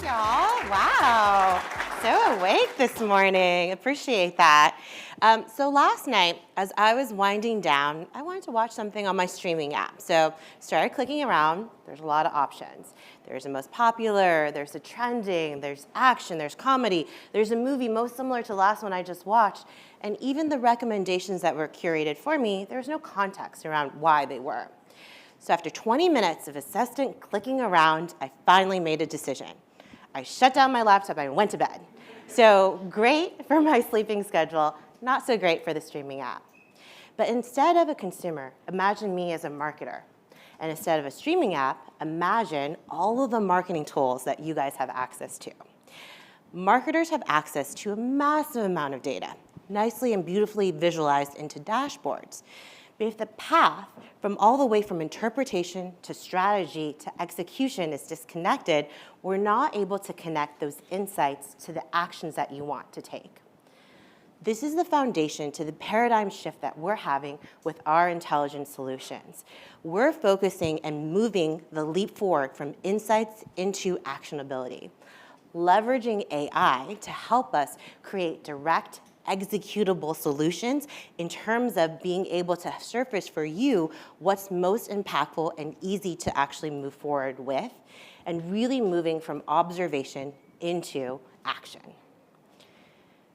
Y'all, wow, so awake this morning. Appreciate that. So last night, as I was winding down, I wanted to watch something on my streaming app. So started clicking around. There's a lot of options. There's the most popular, there's the trending, there's action, there's comedy, there's a movie most similar to the last one I just watched, and even the recommendations that were curated for me, there's no context around why they were. So after 20 minutes of assistant clicking around, I finally made a decision. I shut down my laptop and went to bed. So great for my sleeping schedule, not so great for the streaming app. But instead of a consumer, imagine me as a marketer. And instead of a streaming app, imagine all of the marketing tools that you guys have access to. Marketers have access to a massive amount of data, nicely and beautifully visualized into dashboards. But if the path from all the way from interpretation to strategy to execution is disconnected, we're not able to connect those insights to the actions that you want to take. This is the foundation to the paradigm shift that we're having with our intelligence solutions. We're focusing and moving the leap forward from insights into actionability, leveraging AI to help us create direct, executable solutions in terms of being able to surface for you what's most impactful and easy to actually move forward with, and really moving from observation into action.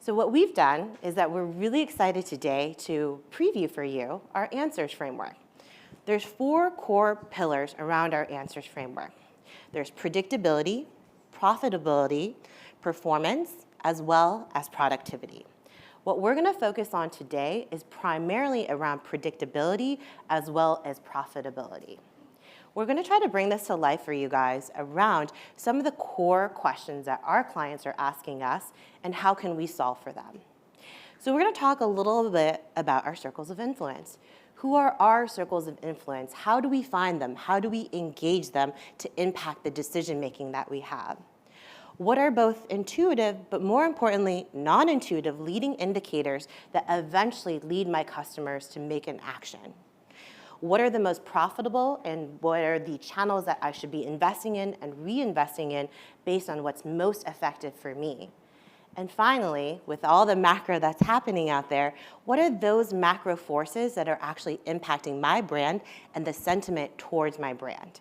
So what we've done is that we're really excited today to preview for you our answers framework. There's 4 core pillars around our answers framework. There's predictability, profitability, performance, as well as productivity. What we're going to focus on today is primarily around predictability as well as profitability. We're going to try to bring this to life for you guys around some of the core questions that our clients are asking us and how can we solve for them. So we're going to talk a little bit about our circles of influence. Who are our circles of influence? How do we find them? How do we engage them to impact the decision making that we have? What are both intuitive, but more importantly, non-intuitive leading indicators that eventually lead my customers to make an action? What are the most profitable and what are the channels that I should be investing in and reinvesting in based on what's most effective for me? And finally, with all the macro that's happening out there, what are those macro forces that are actually impacting my brand and the sentiment towards my brand?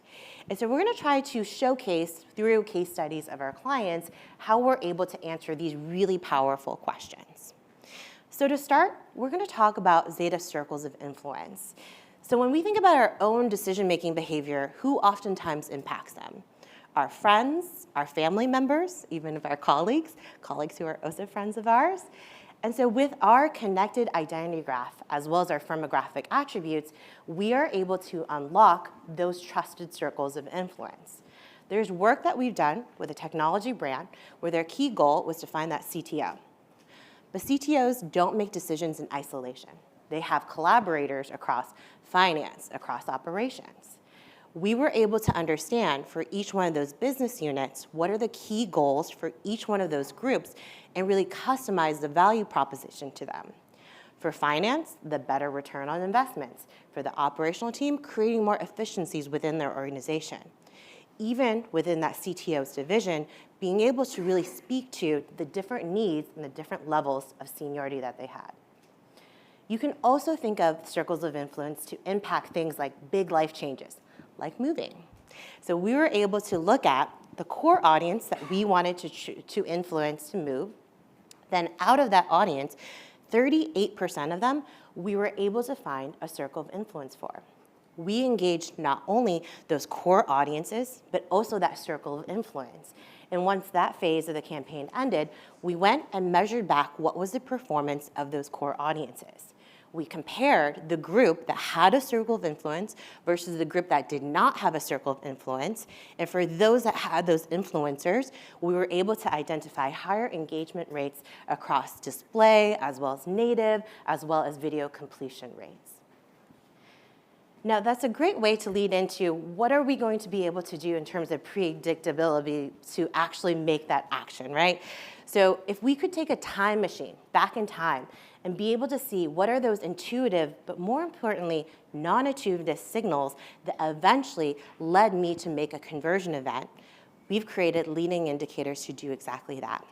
And so we're going to try to showcase through case studies of our clients how we're able to answer these really powerful questions. So to start, we're going to talk about Zeta circles of influence. So when we think about our own decision-making behavior, who oftentimes impacts them? Our friends, our family members, even of our colleagues who are also friends of ours. And so with our connected identity graph, as well as our firmographic attributes, we are able to unlock those trusted circles of influence. There's work that we've done with a technology brand where their key goal was to find that CTO. But CTOs don't make decisions in isolation. They have collaborators across finance, across operations. We were able to understand for each one of those business units what are the key goals for each one of those groups and really customize the value proposition to them. For finance, the better return on investments. For the operational team, creating more efficiencies within their organization. Even within that CTO's division, being able to really speak to the different needs and the different levels of seniority that they had. You can also think of circles of influence to impact things like big life changes, like moving. So we were able to look at the core audience that we wanted to influence to move. Then out of that audience, 38% of them, we were able to find a circle of influence for. We engaged not only those core audiences, but also that circle of influence. And once that phase of the campaign ended, we went and measured back what was the performance of those core audiences. We compared the group that had a circle of influence versus the group that did not have a circle of influence. And for those that had those influencers, we were able to identify higher engagement rates across display, as well as native, as well as video completion rates. Now, that's a great way to lead into what are we going to be able to do in terms of predictability to actually make that action, right? So if we could take a time machine back in time and be able to see what are those intuitive, but more importantly, non-intuitive signals that eventually led me to make a conversion event, we've created leading indicators to do exactly that.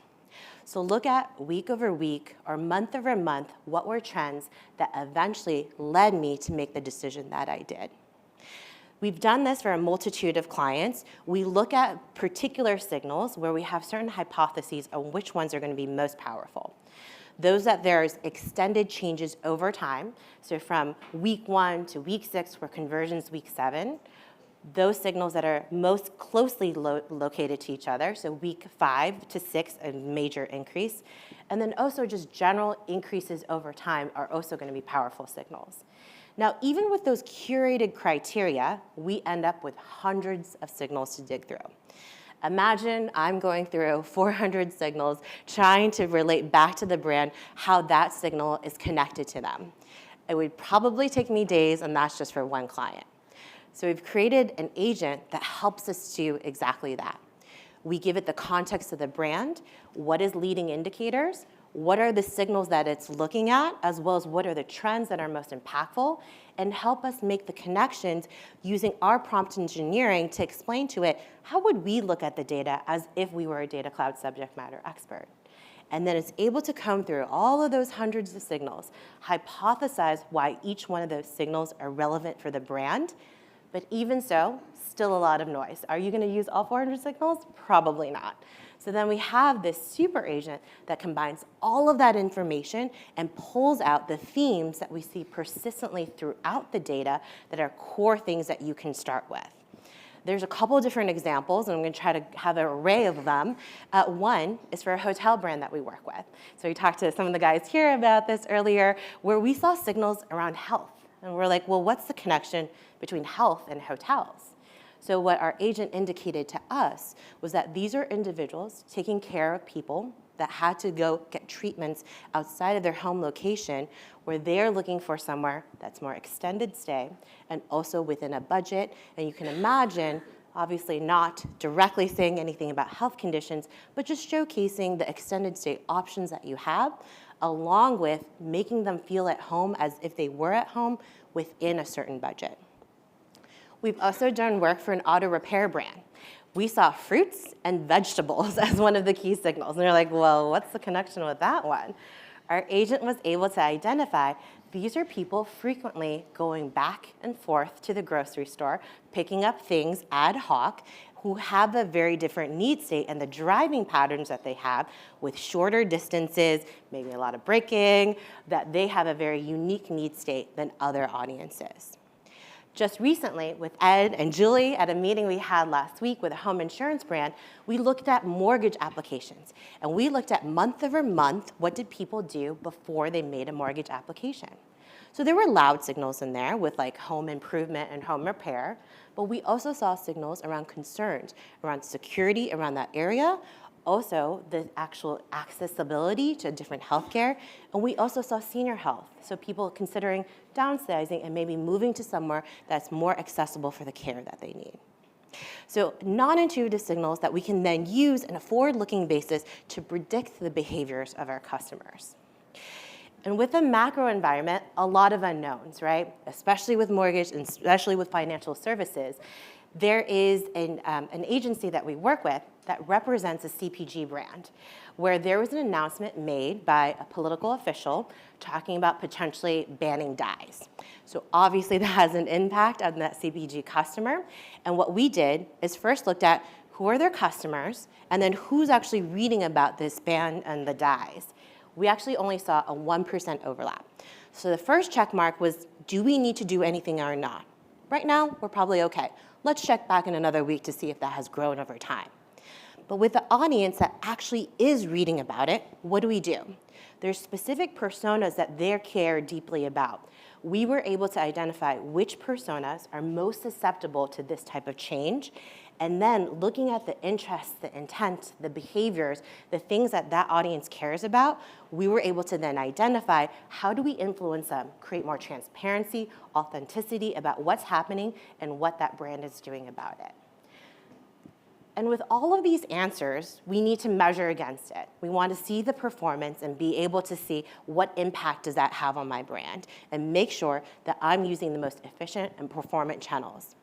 So look at week over week or month over month, what were trends that eventually led me to make the decision that I did. We've done this for a multitude of clients. We look at particular signals where we have certain hypotheses on which ones are going to be most powerful. Those that there's extended changes over time, so from week 1 to week 6 for conversions week 7, those signals that are most closely located to each other, so week 5 to 6, a major increase, and then also just general increases over time are also going to be powerful signals. Now, even with those curated criteria, we end up with hundreds of signals to dig through. Imagine I'm going through 400 signals trying to relate back to the brand how that signal is connected to them. It would probably take me days, and that's just for one client. So we've created an agent that helps us do exactly that. We give it the context of the brand, what is leading indicators, what are the signals that it's looking at, as well as what are the trends that are most impactful, and help us make the connections using our prompt engineering to explain to it, how would we look at the data as if we were a data cloud subject matter expert? And then it's able to come through all of those hundreds of signals, hypothesize why each one of those signals are relevant for the brand, but even so, still a lot of noise. Are you gonna use all 400 signals? Probably not. So then we have this super agent that combines all of that information and pulls out the themes that we see persistently throughout the data that are core things that you can start with. There's a couple of different examples, and I'm going to try to have an array of them. One is for a hotel brand that we work with. So we talked to some of the guys here about this earlier, where we saw signals around health. And we're like, well, what's the connection between health and hotels? So what our agent indicated to us was that these are individuals taking care of people that had to go get treatments outside of their home location, where they're looking for somewhere that's more extended stay and also within a budget. And you can imagine, obviously not directly saying anything about health conditions, but just showcasing the extended stay options that you have, along with making them feel at home as if they were at home within a certain budget. We've also done work for an auto repair brand. We saw fruits and vegetables as one of the key signals. And they're like, well, what's the connection with that one? Our agent was able to identify these are people frequently going back and forth to the grocery store, picking up things ad hoc, who have a very different need state and the driving patterns that they have with shorter distances, maybe a lot of braking, that they have a very unique need state than other audiences. Just recently, with Ed and Julie at a meeting we had last week with a home insurance brand, we looked at mortgage applications. And we looked at month over month, what did people do before they made a mortgage application? So there were loud signals in there with like home improvement and home repair, but we also saw signals around concerns, around security around that area, also the actual accessibility to different healthcare, and we also saw senior health, so people considering downsizing and maybe moving to somewhere that's more accessible for the care that they need. So non-intuitive signals that we can then use in a forward-looking basis to predict the behaviors of our customers. And with the macro environment, a lot of unknowns, right? Especially with mortgage and especially with financial services. There is an agency that we work with that represents a CPG brand, where there was an announcement made by a political official talking about potentially banning dyes. So obviously that has an impact on that CPG customer. And what we did is first looked at who are their customers, and then who's actually reading about this ban and the dyes. We actually only saw a 1% overlap. So the first check mark was, do we need to do anything or not? Right now, we're probably okay. Let's check back in another week to see if that has grown over time. But with the audience that actually is reading about it, what do? There's specific personas that they care deeply about. We were able to identify which personas are most susceptible to this type of change, and then looking at the interests, the intent, the behaviors, the things that that audience cares about, we were able to then identify how do we influence them, create more transparency, authenticity about what's happening and what that brand is doing about it. And with all of these answers, we need to measure against it. We want to see the performance and be able to see what impact does that have on my brand and make sure that I'm using the most efficient and performant channels.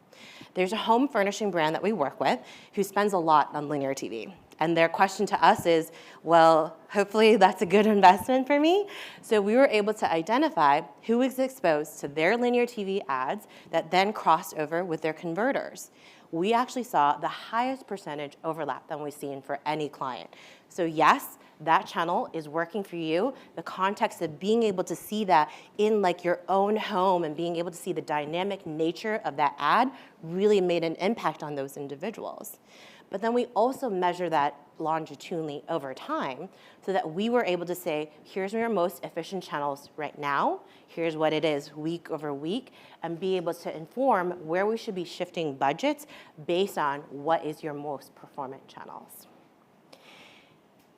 There's a home furnishing brand that we work with who spends a lot on linear TV. And their question to us is, well, hopefully that's a good investment for me. So we were able to identify who was exposed to their linear TV ads that then crossed over with their converters. We actually saw the highest percentage overlap than we've seen for any client. So yes, that channel is working for you. The context of being able to see that in like your own home and being able to see the dynamic nature of that ad really made an impact on those individuals. But then we also measure that longitudinally over time so that we were able to say, here's your most efficient channels right now, here's what it is week over week, and be able to inform where we should be shifting budgets based on what is your most performant channels.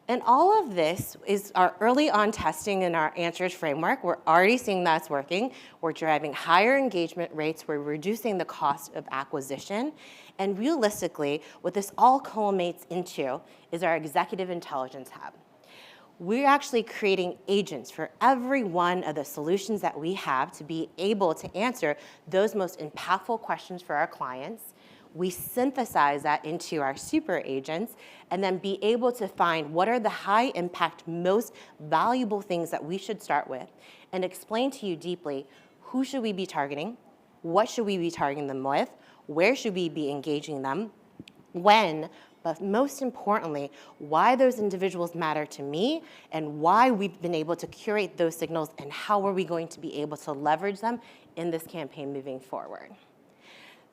And all of this is our early on testing in our answers framework. We're already seeing that's working. We're driving higher engagement rates. We're reducing the cost of acquisition. And realistically, what this all culminates into is our executive intelligence hub. We're actually creating agents for every one of the solutions that we have to be able to answer those most impactful questions for our clients. We synthesize that into our super agents and then be able to find what are the high impact, most valuable things that we should start with and explain to you deeply who should we be targeting, what should we be targeting them with, where should we be engaging them, when, but most importantly, why those individuals matter to me and why we've been able to curate those signals and how are we going to be able to leverage them in this campaign moving forward.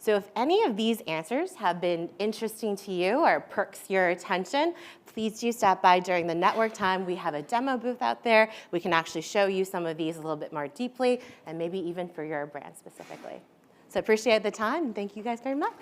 So if any of these answers have been interesting to you or perks your attention, please do stop by during the network time. We have a demo booth out there. We can actually show you some of these a little bit more deeply and maybe even for your brand specifically. So appreciate the time and thank you guys very much.